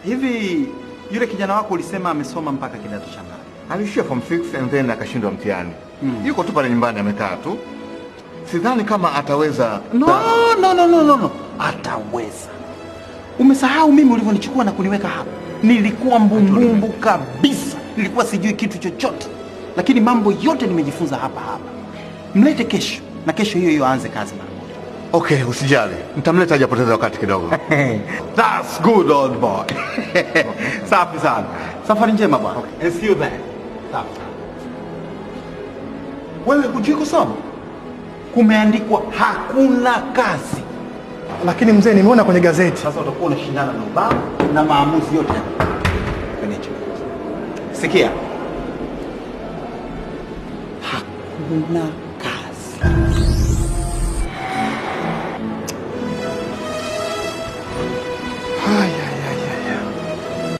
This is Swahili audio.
Hivi yule kijana wako ulisema amesoma mpaka kidato cha ngapi? Alishia form 6 and then akashindwa mtihani. Yuko tu pale nyumbani amekaa tu. Sidhani kama ataweza. No. Ataweza. Umesahau mimi ulivyonichukua na kuniweka hapa. Nilikuwa mbumbumbu kabisa. Nilikuwa sijui kitu chochote. Lakini mambo yote nimejifunza hapa. Mlete kesho na kesho hiyo aanze kazi mara moja. Okay, usijali. Nitamleta hajapoteza wakati kidogo. That's good old boy. Safi sana. Safari njema bwana. Okay. And see you there. Safi. Wewe hujui kusoma? Kumeandikwa hakuna kazi. Lakini mzee, nimeona kwenye gazeti. Sasa utakuwa unashindana na ubao na maamuzi yote kwenye chuo. Sikia. Hakuna kazi.